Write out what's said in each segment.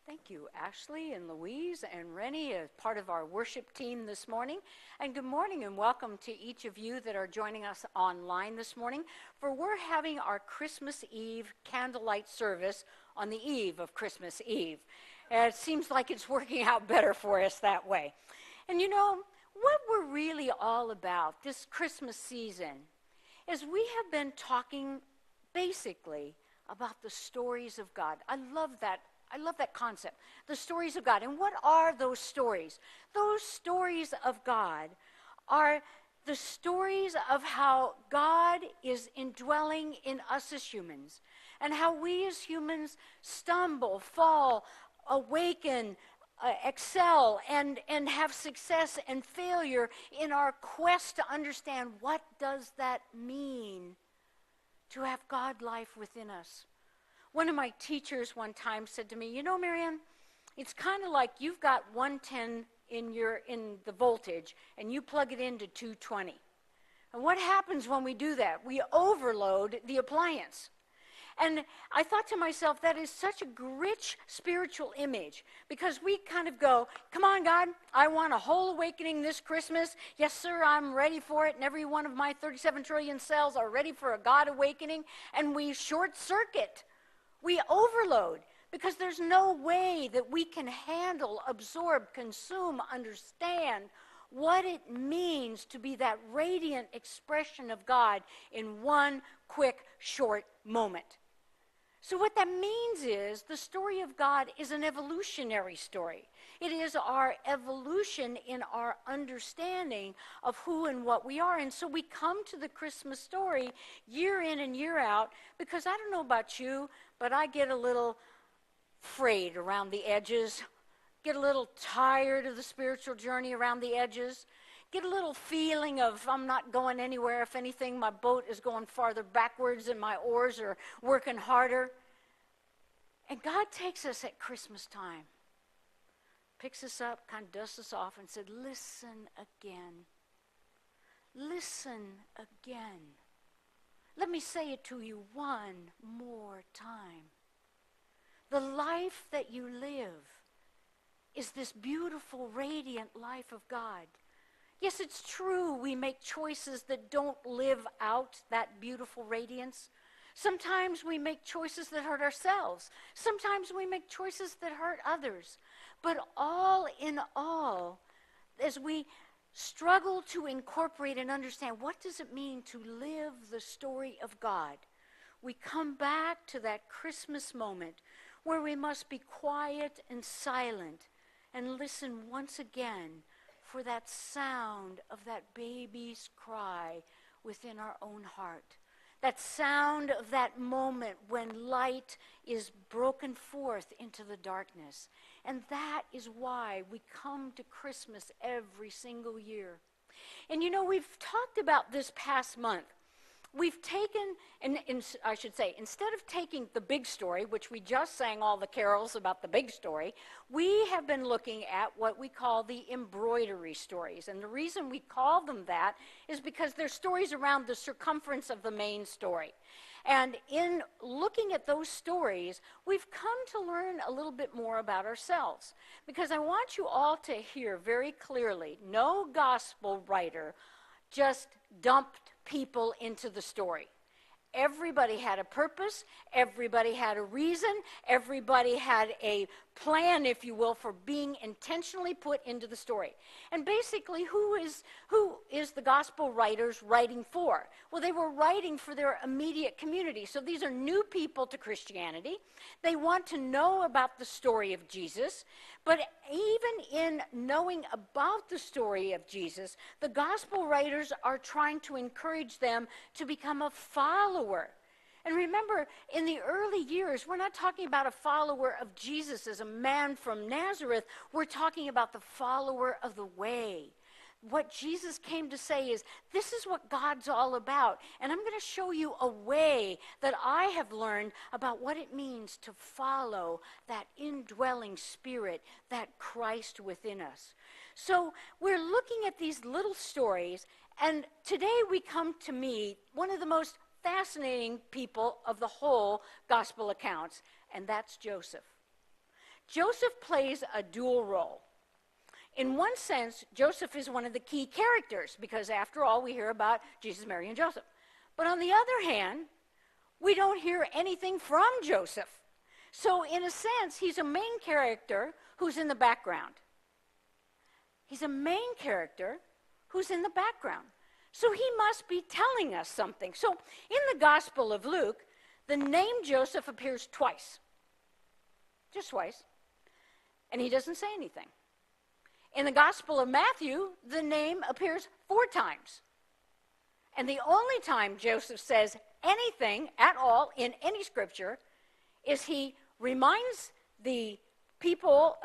Thank you, Ashley and Louise and Rennie, as part of our worship team this morning. And good morning and welcome to each of you that are joining us online this morning, for we're having our Christmas Eve candlelight service on the eve of Christmas Eve. And it seems like it's working out better for us that way. And you know, what we're really all about this Christmas season is we have been talking basically about the stories of God. I love that concept, the stories of God. And what are those stories? Those stories of God are the stories of how God is indwelling in us as humans, and how we as humans stumble, fall, awaken, excel, and have success and failure in our quest to understand what does that mean to have God life within us. One of my teachers one time said to me, you know, Marianne, it's kind of like you've got 110 in the voltage and you plug it into 220. And what happens when we do that? We overload the appliance. And I thought to myself, that is such a rich spiritual image, because we kind of go, come on, God, I want a whole awakening this Christmas. Yes, sir, I'm ready for it. And every one of my 37 trillion cells are ready for a God awakening. And we short circuit. We overload, because there's no way that we can handle, absorb, consume, understand what it means to be that radiant expression of God in one quick, short moment. So what that means is the story of God is an evolutionary story. It is our evolution in our understanding of who and what we are. And so we come to the Christmas story year in and year out, because I don't know about you, but I get a little frayed around the edges, get a little tired of the spiritual journey around the edges, get a little feeling of I'm not going anywhere. If anything, my boat is going farther backwards and my oars are working harder. And God takes us at Christmas time, picks us up, kind of dusts us off, and said, listen again. Listen again. Let me say it to you one more time. The life that you live is this beautiful, radiant life of God. Yes, it's true we make choices that don't live out that beautiful radiance. Sometimes we make choices that hurt ourselves. Sometimes we make choices that hurt others. But all in all, as we struggle to incorporate and understand what does it mean to live the story of God, we come back to that Christmas moment where we must be quiet and silent and listen once again for that sound of that baby's cry within our own heart. That sound of that moment when light is broken forth into the darkness. And that is why we come to Christmas every single year. And you know, we've talked about this past month. We've taken, I should say, instead of taking the big story, which we just sang all the carols about the big story, we have been looking at what we call the embroidery stories. And the reason we call them that is because they're stories around the circumference of the main story. And in looking at those stories, we've come to learn a little bit more about ourselves. Because I want you all to hear very clearly, no gospel writer just dumped people into the story. Everybody had a purpose, everybody had a reason, everybody had a plan, if you will, for being intentionally put into the story. And basically, who is the gospel writers writing for? Well, they were writing for their immediate community. So these are new people to Christianity. They want to know about the story of Jesus. But even in knowing about the story of Jesus, the gospel writers are trying to encourage them to become a follower. And remember, in the early years, we're not talking about a follower of Jesus as a man from Nazareth. We're talking about the follower of the way. What Jesus came to say is, this is what God's all about. And I'm going to show you a way that I have learned about what it means to follow that indwelling spirit, that Christ within us. So we're looking at these little stories, and today we come to meet one of the most fascinating people of the whole gospel accounts, and that's Joseph. Joseph plays a dual role. In one sense, Joseph is one of the key characters because after all, we hear about Jesus, Mary, and Joseph. But on the other hand, we don't hear anything from Joseph. So in a sense, he's a main character who's in the background. He's a main character who's in the background. So he must be telling us something. So in the Gospel of Luke, the name Joseph appears twice. Just twice. And he doesn't say anything. In the Gospel of Matthew, the name appears 4 times. And the only time Joseph says anything at all in any scripture is he reminds the people,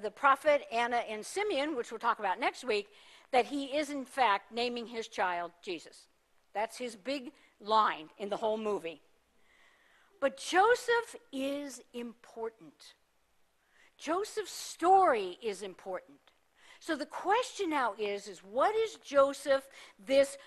the prophet Anna and Simeon, which we'll talk about next week, that he is in fact naming his child Jesus. That's his big line in the whole movie. But Joseph is important. Joseph's story is important. So the question now is what is Joseph, this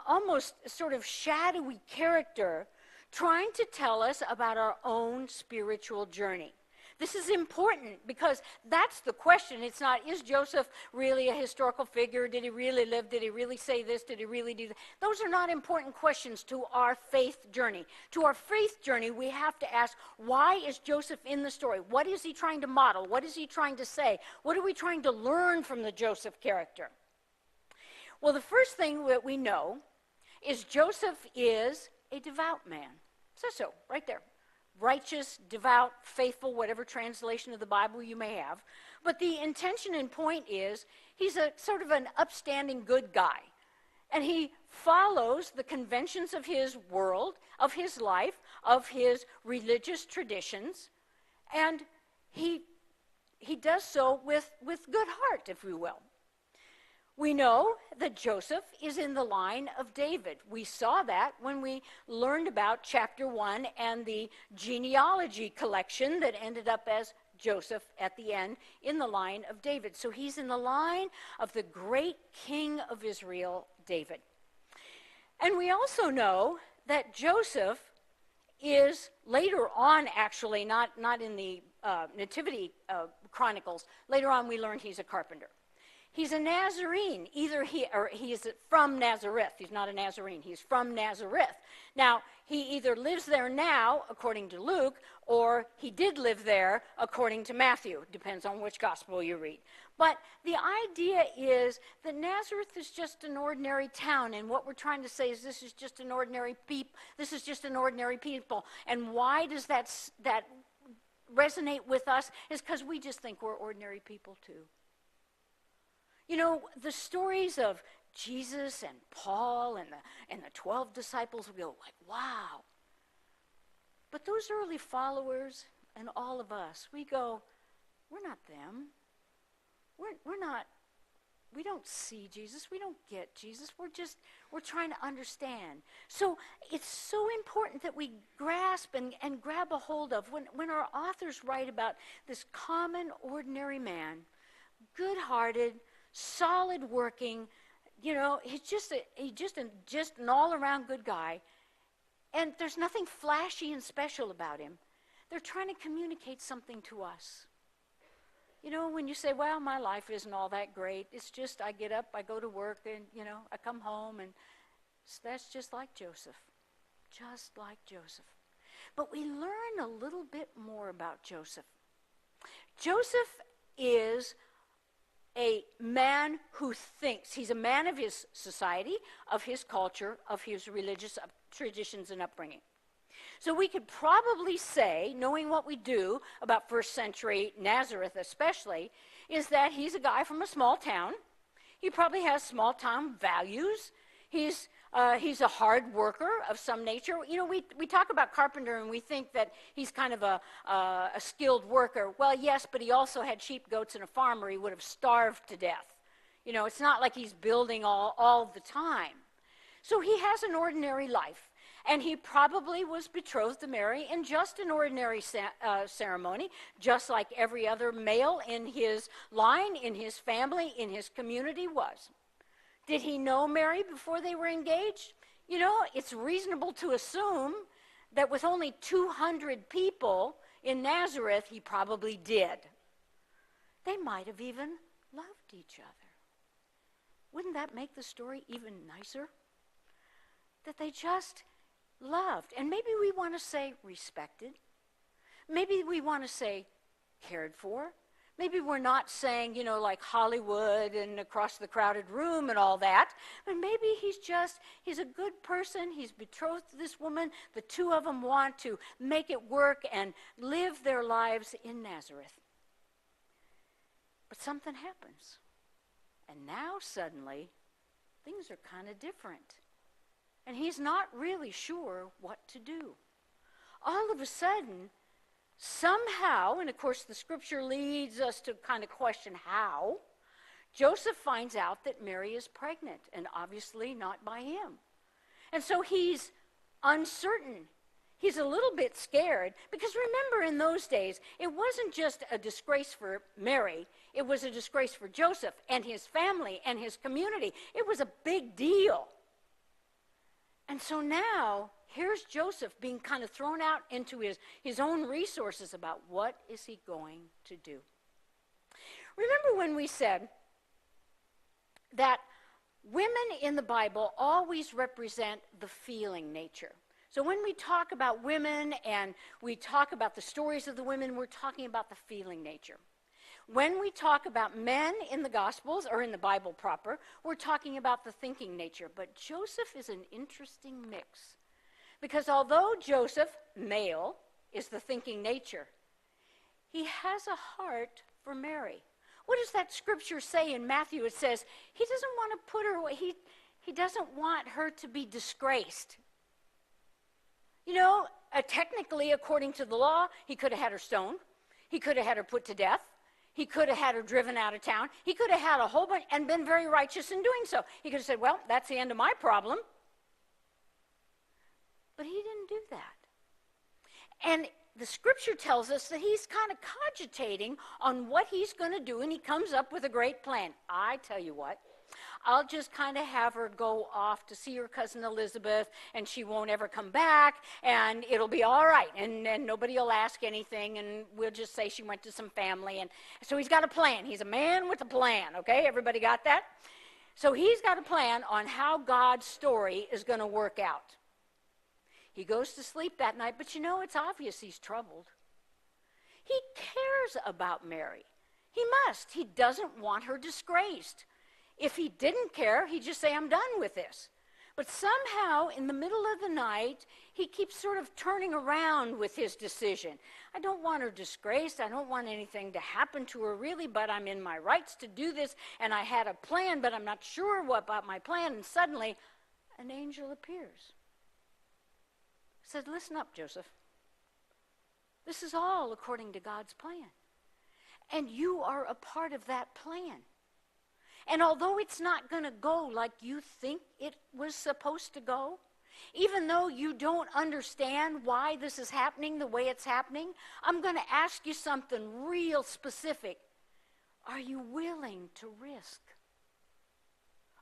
almost sort of shadowy character, trying to tell us about our own spiritual journey? This is important because that's the question. It's not, is Joseph really a historical figure? Did he really live? Did he really say this? Did he really do that? Those are not important questions to our faith journey. To our faith journey, we have to ask, why is Joseph in the story? What is he trying to model? What is he trying to say? What are we trying to learn from the Joseph character? Well, the first thing that we know is Joseph is a devout man. It says so, right there. Righteous, devout, faithful, whatever translation of the Bible you may have. But the intention and point is he's a sort of an upstanding good guy. And he follows the conventions of his world, of his life, of his religious traditions. And he does so with good heart, if we will. We know that Joseph is in the line of David. We saw that when we learned about chapter 1 and the genealogy collection that ended up as Joseph at the end in the line of David. So he's in the line of the great king of Israel, David. And we also know that Joseph is later on, actually, not in the Nativity Chronicles, later on we learned he's a carpenter. He's a Nazarene. Either he's from Nazareth. He's not a Nazarene. He's from Nazareth. Now, he either lives there now, according to Luke, or he did live there, according to Matthew. Depends on which gospel you read. But the idea is that Nazareth is just an ordinary town, and what we're trying to say is this is just an ordinary people. This is just an ordinary people. And why does that resonate with us? Is because we just think we're ordinary people too. You know, the stories of Jesus and Paul and the 12 disciples, we go like, wow. But those early followers and all of us, we go, we're not them. We don't see Jesus. We don't get Jesus. We're trying to understand. So it's so important that we grasp and grab a hold of when our authors write about this common, ordinary man, good-hearted, solid working, you know, he's just an all-around good guy, and there's nothing flashy and special about him. They're trying to communicate something to us. You know, when you say, well, my life isn't all that great, it's just I get up, I go to work, and, you know, I come home, and that's just like Joseph. Just like Joseph. But we learn a little bit more about Joseph. Joseph is a man who thinks. He's a man of his society, of his culture, of his religious traditions and upbringing. So we could probably say, knowing what we do about first century Nazareth especially, is that he's a guy from a small town. He probably has small town values. He's a hard worker of some nature. You know, we talk about carpenter and we think that he's kind of a skilled worker. Well, yes, but he also had sheep, goats, and a farm, or he would have starved to death. You know, it's not like he's building all the time. So he has an ordinary life. And he probably was betrothed to Mary in just an ordinary ceremony, just like every other male in his line, in his family, in his community was. Did he know Mary before they were engaged? You know, it's reasonable to assume that with only 200 people in Nazareth, he probably did. They might have even loved each other. Wouldn't that make the story even nicer? That they just loved. And maybe we want to say respected. Maybe we want to say cared for. Maybe we're not saying, like Hollywood and across the crowded room and all that. But maybe he's a good person. He's betrothed to this woman. The two of them want to make it work and live their lives in Nazareth. But something happens. And now suddenly, things are kind of different. And he's not really sure what to do. All of a sudden, somehow, and of course the scripture leads us to kind of question how, Joseph finds out that Mary is pregnant, and obviously not by him. And so he's uncertain. He's a little bit scared, because remember, in those days, it wasn't just a disgrace for Mary, it was a disgrace for Joseph and his family and his community. It was a big deal. And so now, here's Joseph being kind of thrown out into his own resources about what is he going to do. Remember when we said that women in the Bible always represent the feeling nature. So when we talk about women and we talk about the stories of the women, we're talking about the feeling nature. When we talk about men in the Gospels, or in the Bible proper, we're talking about the thinking nature. But Joseph is an interesting mix. Because although Joseph, male, is the thinking nature, he has a heart for Mary. What does that scripture say in Matthew? It says he doesn't want to put her away. He doesn't want her to be disgraced. Technically, according to the law, he could have had her stoned. He could have had her put to death. He could have had her driven out of town. He could have had a whole bunch and been very righteous in doing so. He could have said, well, that's the end of my problem. But he didn't do that. And the scripture tells us that he's kind of cogitating on what he's going to do, and he comes up with a great plan. I tell you what, I'll just kind of have her go off to see her cousin Elizabeth, and she won't ever come back, and it'll be all right, and nobody will ask anything, and we'll just say she went to some family. And so he's got a plan. He's a man with a plan, okay? Everybody got that? So he's got a plan on how God's story is going to work out. He goes to sleep that night, but it's obvious he's troubled. He cares about Mary. He must. He doesn't want her disgraced. If he didn't care, he'd just say, I'm done with this. But somehow, in the middle of the night, he keeps sort of turning around with his decision. I don't want her disgraced. I don't want anything to happen to her, really, but I'm in my rights to do this, and I had a plan, but I'm not sure about my plan. And suddenly, an angel appears. He said, listen up, Joseph. This is all according to God's plan. And you are a part of that plan. And although it's not going to go like you think it was supposed to go, even though you don't understand why this is happening the way it's happening, I'm going to ask you something real specific. Are you willing to risk?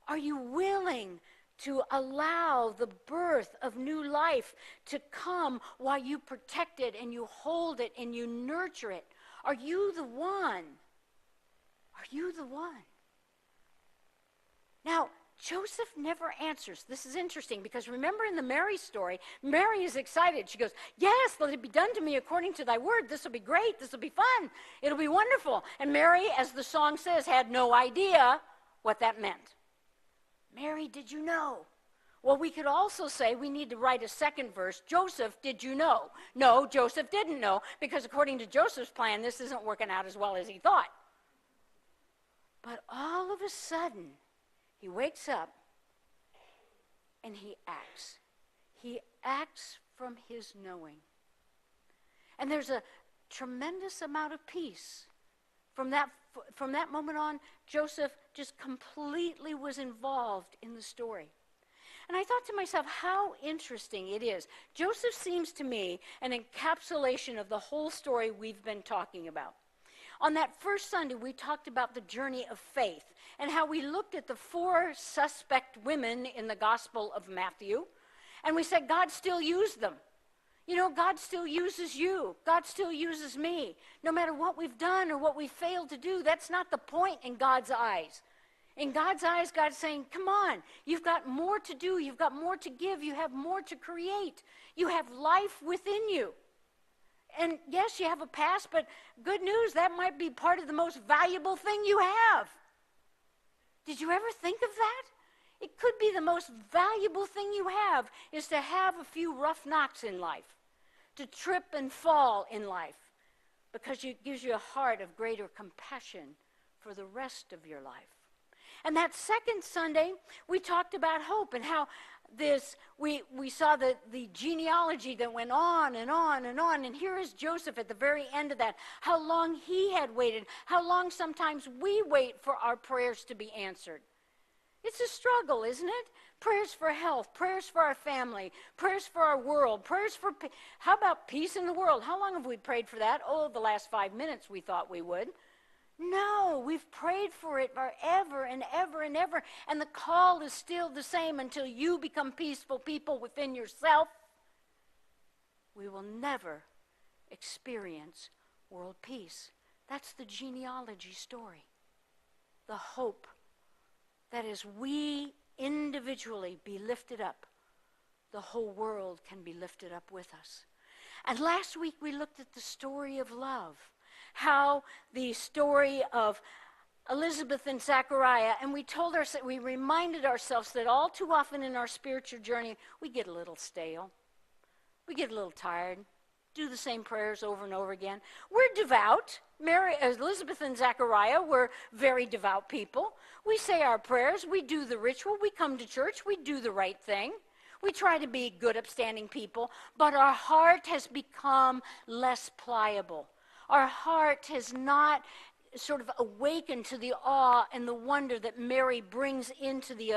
Are you willing to allow the birth of new life to come while you protect it and you hold it and you nurture it? Are you the one? Are you the one? Now, Joseph never answers. This is interesting because remember in the Mary story, Mary is excited. She goes, yes, let it be done to me according to thy word. This will be great. This will be fun. It'll be wonderful. And Mary, as the song says, had no idea what that meant. Mary, did you know? Well, we could also say we need to write a second verse. Joseph, did you know? No, Joseph didn't know because according to Joseph's plan, this isn't working out as well as he thought. But all of a sudden, he wakes up and he acts. He acts from his knowing. And there's a tremendous amount of peace. From that moment on, Joseph just completely was involved in the story. And I thought to myself, how interesting it is. Joseph seems to me an encapsulation of the whole story we've been talking about. On that first Sunday, we talked about the journey of faith and how we looked at the 4 suspect women in the Gospel of Matthew, and we said God still used them. You know, God still uses you. God still uses me. No matter what we've done or what we failed to do, that's not the point in God's eyes. In God's eyes, God's saying, come on, you've got more to do. You've got more to give. You have more to create. You have life within you. And yes, you have a past, but good news, that might be part of the most valuable thing you have. Did you ever think of that? It could be the most valuable thing you have is to have a few rough knocks in life, to trip and fall in life, because it gives you a heart of greater compassion for the rest of your life. And that second Sunday, we talked about hope and how we saw the genealogy that went on and on and on. And here is Joseph at the very end of that, how long he had waited, how long sometimes we wait for our prayers to be answered. It's a struggle, isn't it? Prayers for health, prayers for our family, prayers for our world, prayers for, how about peace in the world? How long have we prayed for that? Oh, the last 5 minutes we thought we would. No, we've prayed for it forever and ever and ever. And the call is still the same until you become peaceful people within yourself. We will never experience world peace. That's the genealogy story. The hope that as we individually be lifted up, the whole world can be lifted up with us. And last week we looked at the story of love. How the story of Elizabeth and Zachariah, and we reminded ourselves that all too often in our spiritual journey, we get a little stale. We get a little tired, do the same prayers over and over again. We're devout. Elizabeth and Zachariah were very devout people. We say our prayers, we do the ritual, we come to church, we do the right thing. We try to be good, upstanding people, but our heart has become less pliable. Our heart has not sort of awakened to the awe and the wonder that Mary brings into the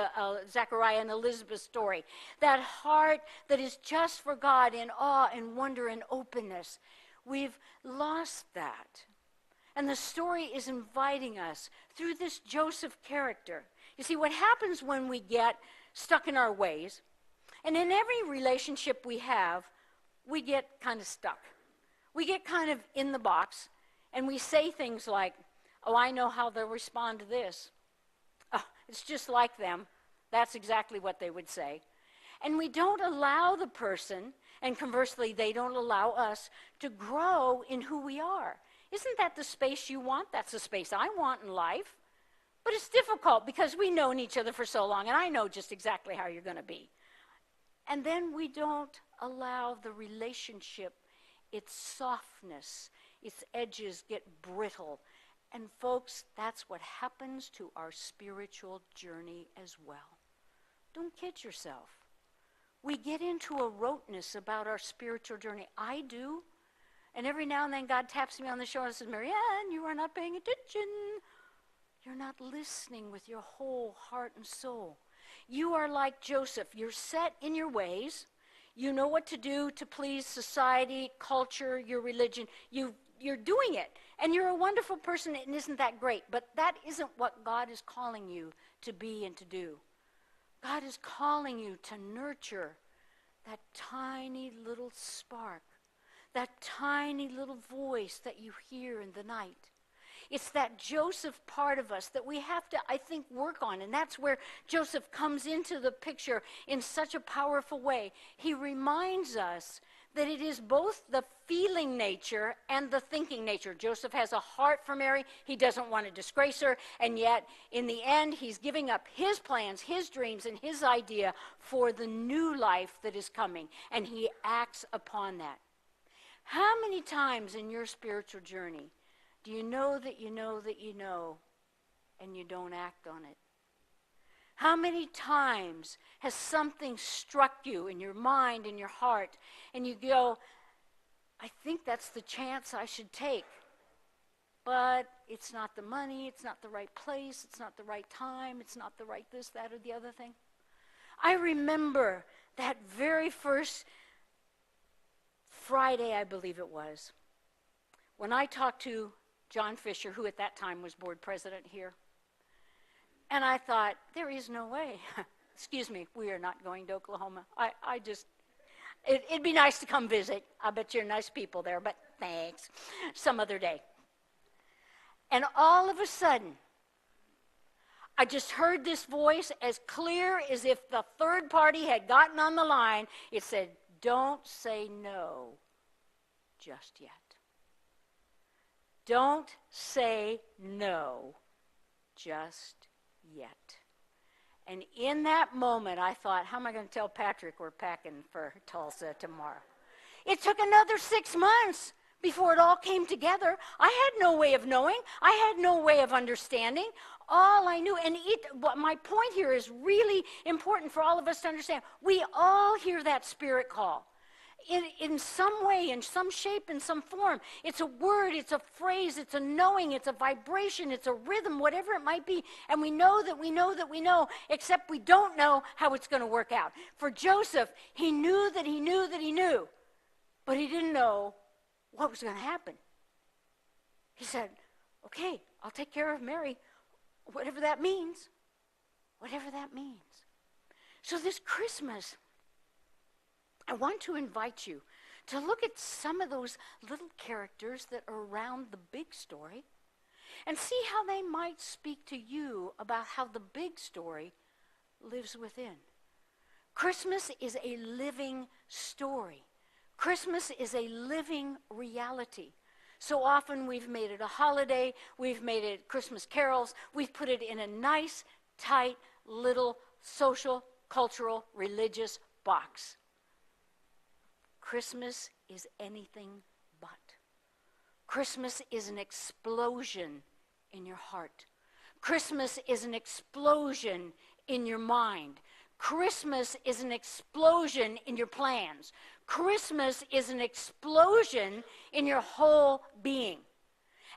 Zechariah and Elizabeth story. That heart that is just for God in awe and wonder and openness. We've lost that. And the story is inviting us through this Joseph character. You see, what happens when we get stuck in our ways, and in every relationship we have, we get kind of stuck. We get kind of in the box, and we say things like, oh, I know how they'll respond to this. Oh, it's just like them. That's exactly what they would say. And we don't allow the person, and conversely, they don't allow us to grow in who we are. Isn't that the space you want? That's the space I want in life. But it's difficult because we've known each other for so long, and I know just exactly how you're going to be. And then we don't allow the relationship, its softness, its edges get brittle. And folks, that's what happens to our spiritual journey as well. Don't kid yourself. We get into a roteness about our spiritual journey. I do. And every now and then God taps me on the shoulder and says, Marianne, you are not paying attention. You're not listening with your whole heart and soul. You are like Joseph. You're set in your ways. You know what to do to please society, culture, your religion. You're doing it. And you're a wonderful person, and isn't that great? But that isn't what God is calling you to be and to do. God is calling you to nurture that tiny little spark, that tiny little voice that you hear in the night. It's that Joseph part of us that we have to, I think, work on. And that's where Joseph comes into the picture in such a powerful way. He reminds us that it is both the feeling nature and the thinking nature. Joseph has a heart for Mary. He doesn't want to disgrace her. And yet, in the end, he's giving up his plans, his dreams, and his idea for the new life that is coming. And he acts upon that. How many times in your spiritual journey do you know that you know that you know, and you don't act on it? How many times has something struck you in your mind, in your heart, and you go, I think that's the chance I should take, but it's not the money, it's not the right place, it's not the right time, it's not the right this, that, or the other thing? I remember that very first Friday, I believe it was, when I talked to John Fisher, who at that time was board president here. And I thought, there is no way. Excuse me, we are not going to Oklahoma. It'd be nice to come visit. I bet you're nice people there, but thanks. Some other day. And all of a sudden, I just heard this voice as clear as if the third party had gotten on the line. It said, don't say no just yet. Don't say no just yet. And in that moment, I thought, how am I going to tell Patrick we're packing for Tulsa tomorrow? It took another 6 months before it all came together. I had no way of knowing. I had no way of understanding. All I knew, and my point here is really important for all of us to understand. We all hear that spirit call. In some way, in some shape, in some form. It's a word, it's a phrase, it's a knowing, it's a vibration, it's a rhythm, whatever it might be. And we know that we know that we know, except we don't know how it's going to work out. For Joseph, he knew that he knew that he knew, but he didn't know what was going to happen. He said, okay, I'll take care of Mary, whatever that means. Whatever that means. So this Christmas, I want to invite you to look at some of those little characters that are around the big story and see how they might speak to you about how the big story lives within. Christmas is a living story. Christmas is a living reality. So often we've made it a holiday, we've made it Christmas carols, we've put it in a nice, tight, little social, cultural, religious box. Christmas is anything but. Christmas is an explosion in your heart. Christmas is an explosion in your mind. Christmas is an explosion in your plans. Christmas is an explosion in your whole being.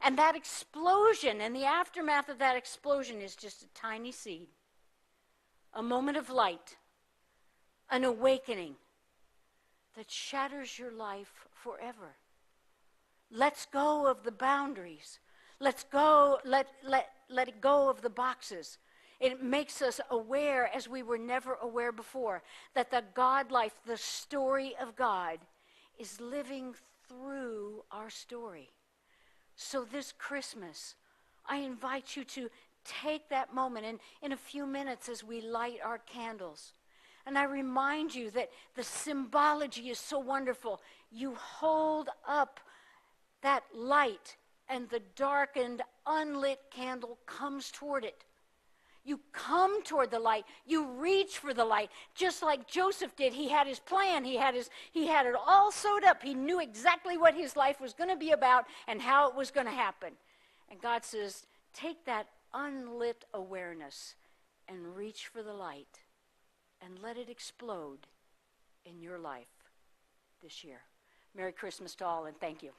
And that explosion and the aftermath of that explosion is just a tiny seed. A moment of light. An awakening that shatters your life forever. Let's go of the boundaries. Let it go of the boxes. It makes us aware, as we were never aware before, that the God life, the story of God, is living through our story. So this Christmas, I invite you to take that moment, and in a few minutes as we light our candles, and I remind you that the symbology is so wonderful. You hold up that light, and the darkened, unlit candle comes toward it. You come toward the light. You reach for the light, just like Joseph did. He had his plan. He had it all sewed up. He knew exactly what his life was going to be about and how it was going to happen. And God says, take that unlit awareness and reach for the light and let it explode in your life this year. Merry Christmas to all, and thank you.